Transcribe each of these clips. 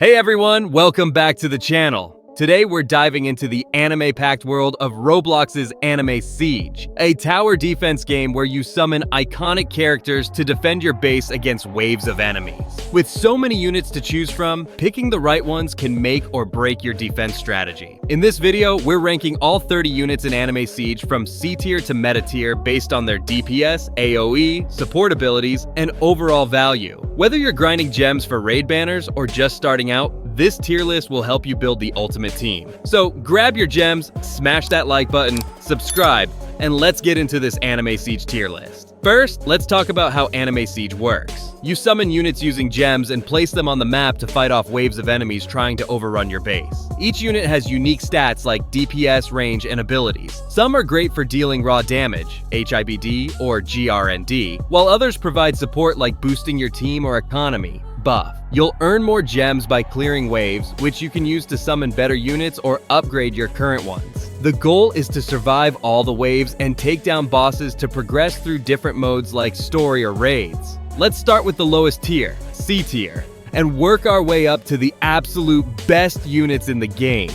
Hey everyone, welcome back to the channel. Today we're diving into the anime-packed world of Roblox's Anime Siege, a tower defense game where you summon iconic characters to defend your base against waves of enemies. With so many units to choose from, picking the right ones can make or break your defense strategy. In this video, we're ranking all 30 units in Anime Siege from C tier to meta tier based on their DPS, AoE, support abilities, and overall value. Whether you're grinding gems for raid banners or just starting out, this tier list will help you build the ultimate team. So grab your gems, smash that like button, subscribe, and let's get into this Anime Siege tier list. First, let's talk about how Anime Siege works. You summon units using gems and place them on the map to fight off waves of enemies trying to overrun your base. Each unit has unique stats like DPS, range, and abilities. Some are great for dealing raw damage, HIBD or GRND, while others provide support like boosting your team or economy, buff. You'll earn more gems by clearing waves, which you can use to summon better units or upgrade your current ones. The goal is to survive all the waves and take down bosses to progress through different modes like story or raids. Let's start with the lowest tier, C tier, and work our way up to the absolute best units in the game.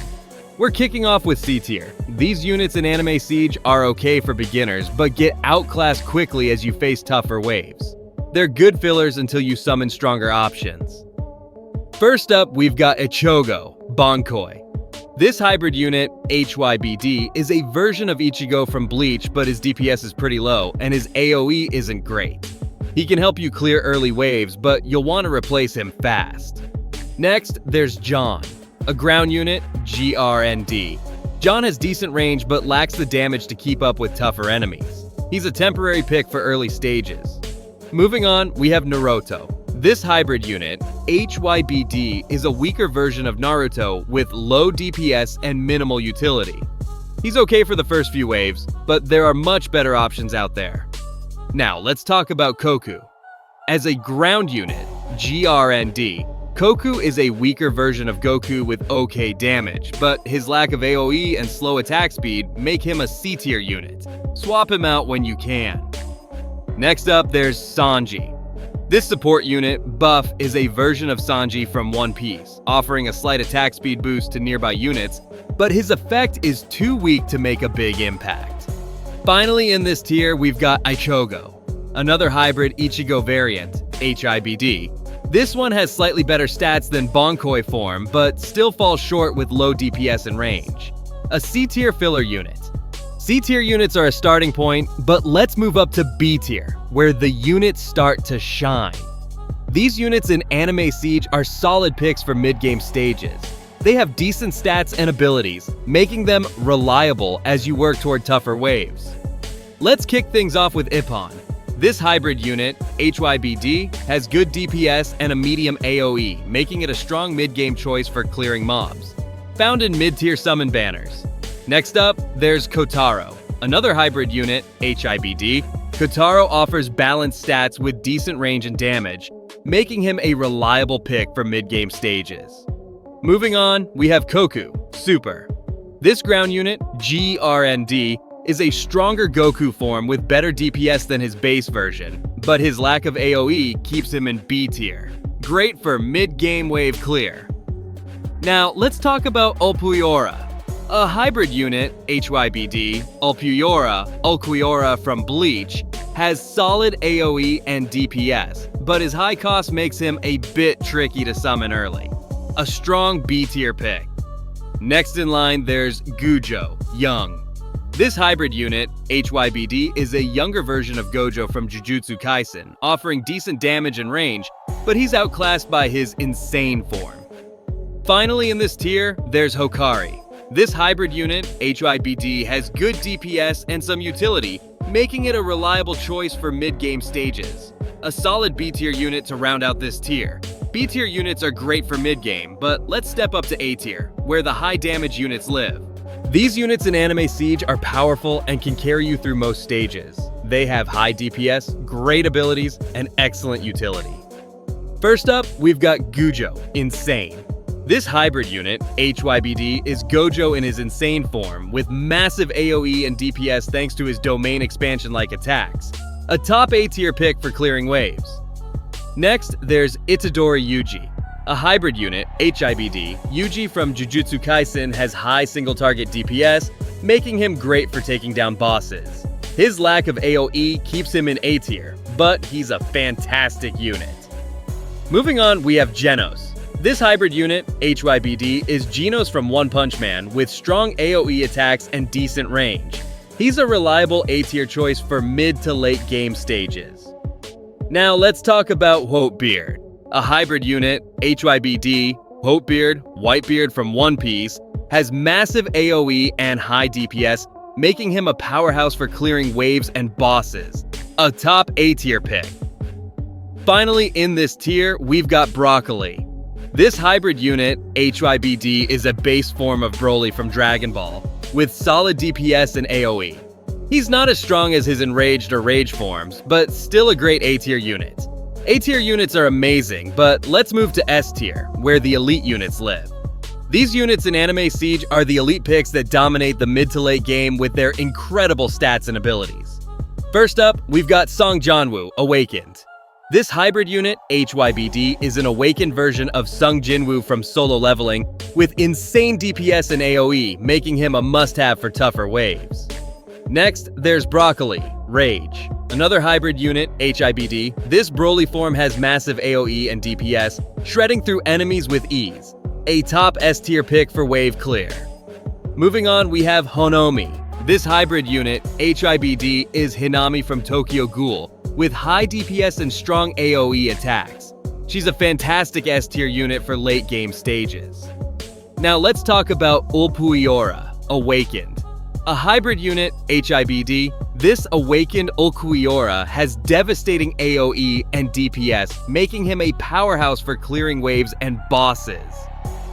We're kicking off with C tier. These units in Anime Siege are okay for beginners, but get outclassed quickly as you face tougher waves. They're good fillers until you summon stronger options. First up, we've got Ichogo, Bollioi. This hybrid unit, HYBD, is a version of Ichogo from Bleach, but his DPS is pretty low, and his AoE isn't great. He can help you clear early waves, but you'll want to replace him fast. Next, there's John, a ground unit, GRND. John has decent range, but lacks the damage to keep up with tougher enemies. He's a temporary pick for early stages. Moving on, we have Naruto. This hybrid unit, HYBD, is a weaker version of Naruto with low DPS and minimal utility. He's okay for the first few waves, but there are much better options out there. Now, let's talk about Koku. As a ground unit, GRND, Koku is a weaker version of Goku with okay damage, but his lack of AoE and slow attack speed make him a C tier unit. Swap him out when you can. Next up, there's Sanji. This support unit, Buff, is a version of Sanji from One Piece, offering a slight attack speed boost to nearby units, but his effect is too weak to make a big impact. Finally, in this tier, we've got Ichogo, another hybrid Ichigo variant, HIBD. This one has slightly better stats than Bollioi form, but still falls short with low DPS and range. A C tier filler unit. C tier units are a starting point, but let's move up to B tier, where the units start to shine. These units in Anime Siege are solid picks for mid-game stages. They have decent stats and abilities, making them reliable as you work toward tougher waves. Let's kick things off with Ippon. This hybrid unit, HYBD, has good DPS and a medium AoE, making it a strong mid-game choice for clearing mobs. Found in mid-tier summon banners. Next up, there's Kotaro, another hybrid unit, HIBD. Kotaro offers balanced stats with decent range and damage, making him a reliable pick for mid-game stages. Moving on, we have Koku, Super. This ground unit, GRND, is a stronger Goku form with better DPS than his base version, but his lack of AoE keeps him in B tier. Great for mid-game wave clear. Now, let's talk about Ulquiorra. A hybrid unit, HYBD, Ulquiorra from Bleach, has solid AoE and DPS, but his high cost makes him a bit tricky to summon early. A strong B tier pick. Next in line, there's Gujo, Young. This hybrid unit, HYBD, is a younger version of Gojo from Jujutsu Kaisen, offering decent damage and range, but he's outclassed by his insane form. Finally in this tier, there's Hokari. This hybrid unit, HYBD, has good DPS and some utility, making it a reliable choice for mid-game stages. A solid B-tier unit to round out this tier. B-tier units are great for mid-game, but let's step up to A-tier, where the high-damage units live. These units in Anime Siege are powerful and can carry you through most stages. They have high DPS, great abilities, and excellent utility. First up, we've got Gujo, Insane. This hybrid unit, HYBD, is Gojo in his insane form, with massive AoE and DPS thanks to his domain expansion-like attacks. A top A-tier pick for clearing waves. Next, there's Itadori Yuji. A hybrid unit, HIBD, Yuji from Jujutsu Kaisen has high single-target DPS, making him great for taking down bosses. His lack of AoE keeps him in A tier, but he's a fantastic unit. Moving on, we have Genos. This hybrid unit, HYBD, is Genos from One Punch Man with strong AoE attacks and decent range. He's a reliable A-tier choice for mid to late game stages. Now let's talk about Whitebeard. A hybrid unit, HYBD, Whitebeard from One Piece, has massive AoE and high DPS, making him a powerhouse for clearing waves and bosses. A top A-tier pick. Finally, in this tier, we've got Broccoli. This hybrid unit, HYBD, is a base form of Broly from Dragon Ball, with solid DPS and AoE. He's not as strong as his Enraged or Rage forms, but still a great A-tier unit. A-tier units are amazing, but let's move to S-tier, where the elite units live. These units in Anime Siege are the elite picks that dominate the mid to late game with their incredible stats and abilities. First up, we've got Jonwoo, Awakened. This hybrid unit, HYBD, is an awakened version of Jinwoo from Solo Leveling, with insane DPS and AoE, making him a must-have for tougher waves. Next, there's Broccoli, Rage. Another hybrid unit, HIBD, this Broly form has massive AoE and DPS, shredding through enemies with ease. A top S-tier pick for wave clear. Moving on, we have Honomi. This hybrid unit, HIBD, is Hinami from Tokyo Ghoul, with high DPS and strong AoE attacks. She's a fantastic S-tier unit for late game stages. Now let's talk about Ulquiorra, Awakened. A hybrid unit, HIBD, this awakened Ulquiorra has devastating AoE and DPS, making him a powerhouse for clearing waves and bosses.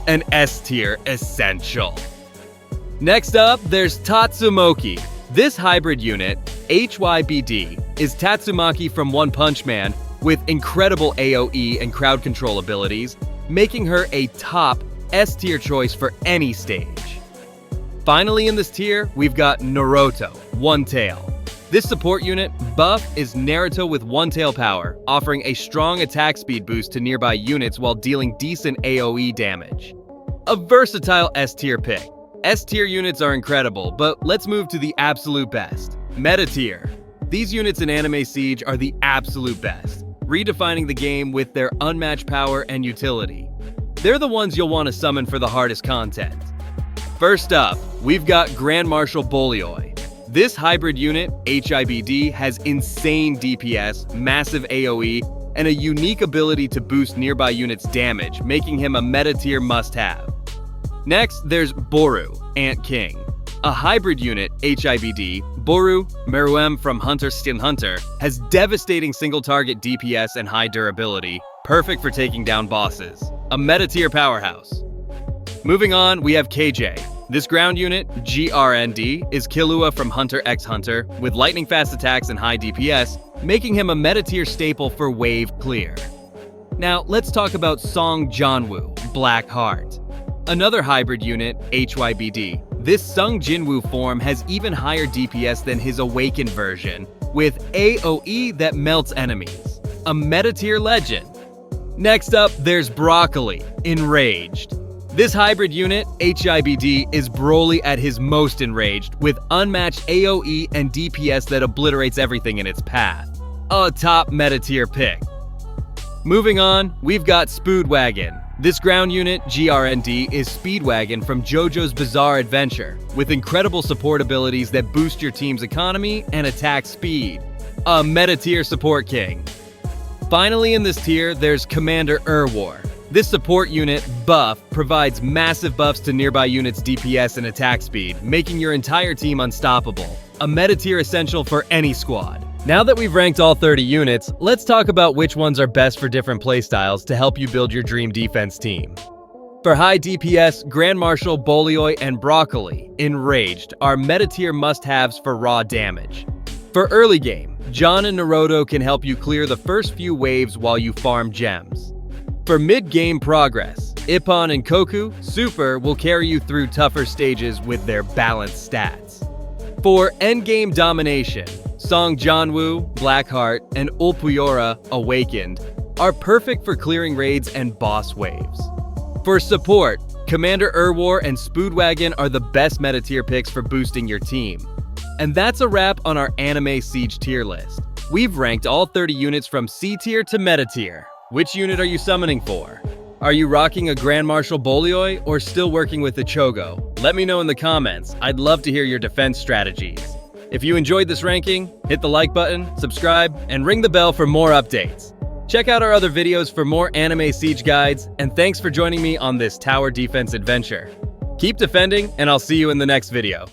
An S-tier essential. Next up, there's Tatsumoki. This hybrid unit, HYBD, is Tatsumaki from One Punch Man with incredible AoE and crowd control abilities, making her a top S-tier choice for any stage. Finally in this tier, we've got Naruto, One Tail. This support unit buff is Naruto with One Tail power, offering a strong attack speed boost to nearby units while dealing decent AoE damage. A versatile S-tier pick. S-tier units are incredible, but let's move to the absolute best. Meta tier. These units in Anime Siege are the absolute best, redefining the game with their unmatched power and utility. They're the ones you'll want to summon for the hardest content. First up, we've got Grand Marshal Bollioi. This hybrid unit, HIBD, has insane DPS, massive AoE, and a unique ability to boost nearby units' damage, making him a meta-tier must-have. Next, there's Boru, Ant King. A hybrid unit, HIBD, Boru, Meruem from Hunter x Hunter, has devastating single-target DPS and high durability, perfect for taking down bosses. A meta-tier powerhouse. Moving on, we have KJ. This ground unit, GRND, is Killua from Hunter x Hunter, with lightning-fast attacks and high DPS, making him a meta-tier staple for wave clear. Now, let's talk about Jonwoo, Black Heart. Another hybrid unit, HYBD. This Jinwoo form has even higher DPS than his awakened version, with AoE that melts enemies. A meta-tier legend. Next up, there's Broccoli, Enraged. This hybrid unit, HIBD, is Broly at his most enraged, with unmatched AoE and DPS that obliterates everything in its path. A top meta-tier pick. Moving on, we've got Speedwagon. This ground unit, GRND, is Speedwagon from JoJo's Bizarre Adventure, with incredible support abilities that boost your team's economy and attack speed. A meta-tier support king. Finally in this tier, there's Commander Erwar. This support unit, Buff, provides massive buffs to nearby units' DPS and attack speed, making your entire team unstoppable. A meta-tier essential for any squad. Now that we've ranked all 30 units, let's talk about which ones are best for different playstyles to help you build your dream defense team. For high DPS, Grand Marshal, Bollioi, and Broccoli, Enraged, are meta-tier must-haves for raw damage. For early game, John and Naruto can help you clear the first few waves while you farm gems. For mid-game progress, Ippon and Koku, Super, will carry you through tougher stages with their balanced stats. For endgame domination, Jonwoo, Blackheart, and Ulquiorra, Awakened, are perfect for clearing raids and boss waves. For support, Commander Erwar and Spoodwagon are the best meta tier picks for boosting your team. And that's a wrap on our anime siege tier list. We've ranked all 30 units from C tier to meta tier. Which unit are you summoning for? Are you rocking a Grand Marshal Bollioi or still working with Ichogo? Let me know in the comments. I'd love to hear your defense strategies. If you enjoyed this ranking, hit the like button, subscribe, and ring the bell for more updates. Check out our other videos for more anime siege guides, and thanks for joining me on this tower defense adventure. Keep defending, and I'll see you in the next video.